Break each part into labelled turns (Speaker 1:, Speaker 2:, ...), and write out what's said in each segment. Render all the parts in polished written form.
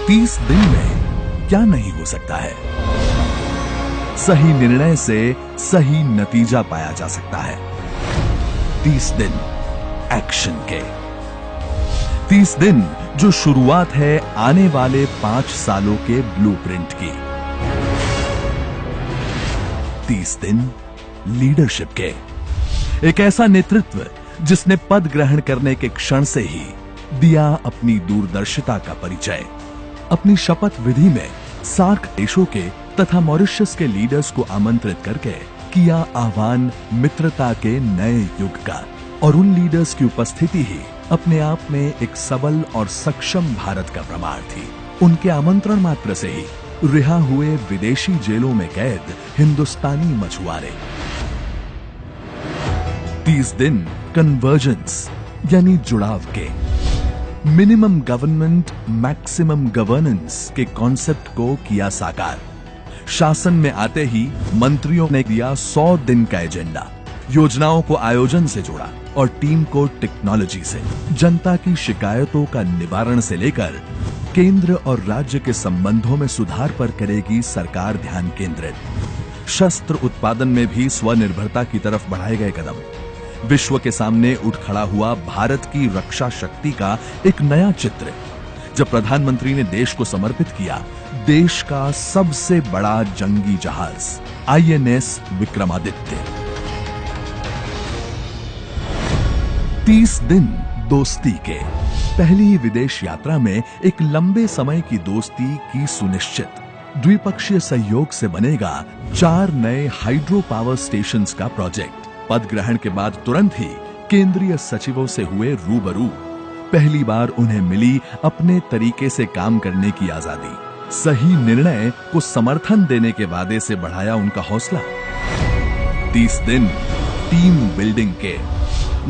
Speaker 1: 30 दिन में क्या नहीं हो सकता है। सही निर्णय से सही नतीजा पाया जा सकता है। 30 दिन एक्शन के। 30 दिन जो शुरुआत है आने वाले 5 सालों के ब्लूप्रिंट की। 30 दिन लीडरशिप के। एक ऐसा नेतृत्व जिसने पद ग्रहण करने के क्षण से ही दिया अपनी दूरदर्शिता का परिचय। अपनी शपथ विधि में सार्क देशों के तथा मॉरिशस के लीडर्स को आमंत्रित करके किया आह्वान मित्रता के नए युग का। और उन लीडर्स की उपस्थिति ही अपने आप में एक सबल और सक्षम भारत का प्रमाण थी। उनके आमंत्रण मात्र से ही रिहा हुए विदेशी जेलों में कैद हिंदुस्तानी मछुआरे। 30 दिन कन्वर्जेंस यानी जुड़ाव के। मिनिमम गवर्नमेंट मैक्सिमम गवर्नेंस के कॉन्सेप्ट को किया साकार। शासन में आते ही मंत्रियों ने दिया 100 दिन का एजेंडा। योजनाओं को आयोजन से जोड़ा और टीम को टेक्नोलॉजी से। जनता की शिकायतों का निवारण से लेकर केंद्र और राज्य के संबंधों में सुधार पर करेगी सरकार ध्यान केंद्रित। शस्त्र उत्पादन में भी स्वनिर्भरता की तरफ बढ़ाए गए कदम। विश्व के सामने उठ खड़ा हुआ भारत की रक्षा शक्ति का एक नया चित्र। जब प्रधानमंत्री ने देश को समर्पित किया देश का सबसे बड़ा जंगी जहाज INS विक्रमादित्य। 30 दिन दोस्ती के। पहली विदेश यात्रा में एक लंबे समय की दोस्ती की सुनिश्चित। द्विपक्षीय सहयोग से बनेगा 4 नए हाइड्रो पावर स्टेशंस का प्रोजेक्ट। पद ग्रहण के बाद तुरंत ही केंद्रीय सचिवों से हुए रूबरू। पहली बार उन्हें मिली अपने तरीके से काम करने की आजादी। सही निर्णय को समर्थन देने के वादे से बढ़ाया उनका हौसला। 30 दिन टीम बिल्डिंग के।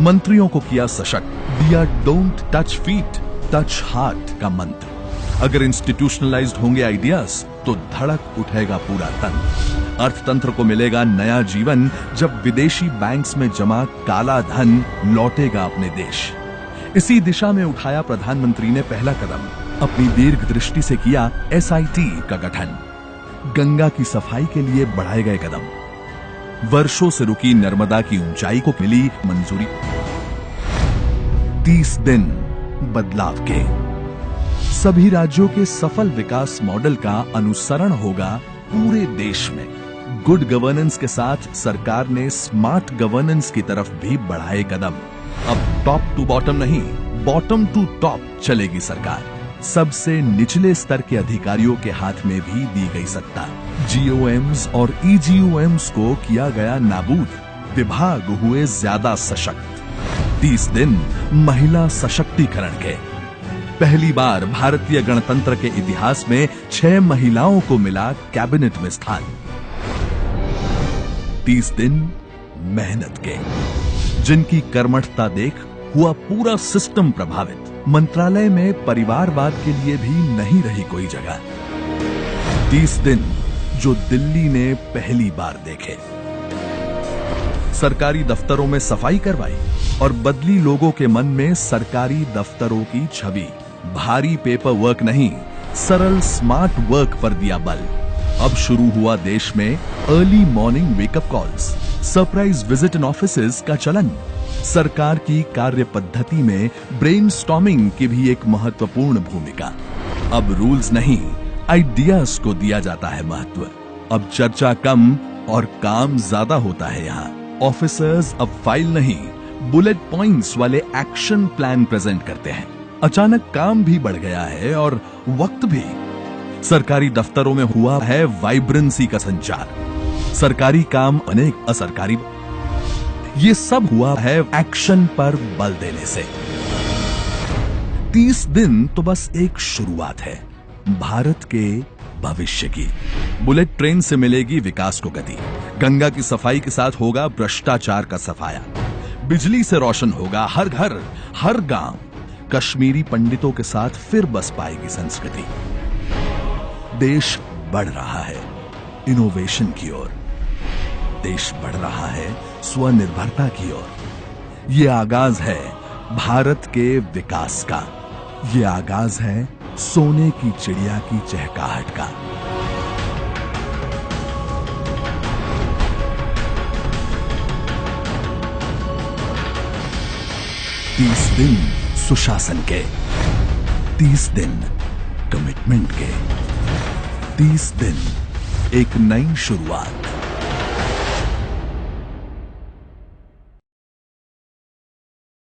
Speaker 1: मंत्रियों को किया सशक्त। दिया don't touch feet touch heart का मंत्र। अगर इंस्टीट्यूशनलाइज्ड होंगे आइडियाज तो धड़क उठेगा पूरा तन। अर्थतंत्र को मिलेगा नया जीवन जब विदेशी बैंक्स में जमा काला धन लौटेगा अपने देश। इसी दिशा में उठाया प्रधानमंत्री ने पहला कदम। अपनी दीर्घ दृष्टि से किया SIT का गठन। गंगा की सफाई के लिए बढ़ाए गए कदम। वर्षों से रुकी नर्मदा की ऊंचाई को मिली मंजूरी। 30 दिन बदलाव के। सभी राज्यों के सफल विकास मॉडल का अनुसरण होगा पूरे देश में। गुड गवर्नेंस के साथ सरकार ने स्मार्ट गवर्नेंस की तरफ भी बढ़ाए कदम। अब टॉप टू बॉटम नहीं, बॉटम टू टॉप चलेगी सरकार। सबसे निचले स्तर के अधिकारियों के हाथ में भी दी गई सत्ता। GOMs और EGOMs को किया गया नाबूद। विभाग हुए ज्यादा सशक्त। 30 दिन महिला सशक्तिकरण के। पहली बार भारतीय गणतंत्र के इतिहास में 6 महिलाओं को मिला कैबिनेट में स्थान। 30 दिन मेहनत के। जिनकी कर्मठता देख हुआ पूरा सिस्टम प्रभावित। मंत्रालय में परिवारवाद के लिए भी नहीं रही कोई जगह। 30 दिन जो दिल्ली ने पहली बार देखे। सरकारी दफ्तरों में सफाई करवाई और बदली लोगों के मन में सरकारी दफ्तरों की छवि। भारी पेपर वर्क नहीं, सरल स्मार्ट वर्क पर दिया बल। अब शुरू हुआ देश में early morning wake up calls, surprise visit in offices का चलन। सरकार की कार्य पद्धति में ब्रेनस्टॉर्मिंग की भी एक महत्वपूर्ण भूमिका। अब रूल्स नहीं, आइडियाज को दिया जाता है महत्व। अब चर्चा कम और काम ज्यादा होता है यहाँ। ऑफिसर्स अब फाइल नहीं, बुलेट पॉइंट्स वाले एक्शन प्लान प्रेजेंट करते हैं। अचानक काम भी बढ़ गया है और वक्त भी। सरकारी दफ्तरों में हुआ है वाइब्रेंसी का संचार। सरकारी काम अनेक असरकारी। ये सब हुआ है एक्शन पर बल देने से। 30 दिन तो बस एक शुरुआत है भारत के भविष्य की। बुलेट ट्रेन से मिलेगी विकास को गति। गंगा की सफाई के साथ होगा भ्रष्टाचार का सफाया। बिजली से रोशन होगा हर घर हर गांव। कश्मीरी पंडितों के साथ फिर बस पाएगी संस्कृति। देश बढ़ रहा है इनोवेशन की ओर। देश बढ़ रहा है स्वनिर्भरता की ओर। ये आगाज है भारत के विकास का। ये आगाज है सोने की चिड़िया की चहकाहट का। तीस दिन सुशासन के, 30 दिन कमिटमेंट के, 30 दिन एक नई शुरुआत।